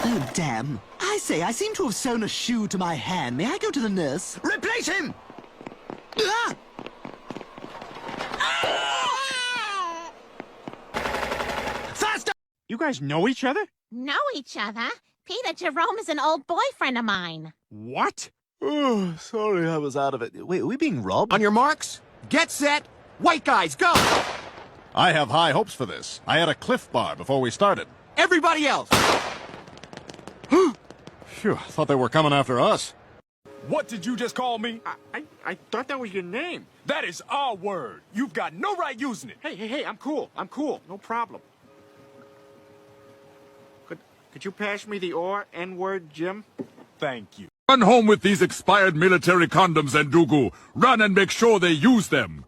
Oh, damn. I say, I seem to have sewn a shoe to my hand. May I go to the nurse? Replace him! Ah! Faster! You guys know each other? Know each other? Peter Jerome is an old boyfriend of mine. What? Oh, sorry, I was out of it. Wait, are we being robbed? On your marks, get set, white guys, go! I have high hopes for this. I had a Cliff Bar before we started. Everybody else! Phew, thought they were coming after us. What did you just call me? I thought that was your name. That is our word. You've got no right using it. Hey, I'm cool. I'm cool. No problem. Could you pass me the or N-word, Jim? Thank you. Run home with these expired military condoms and Dugu. Run and make sure they use them.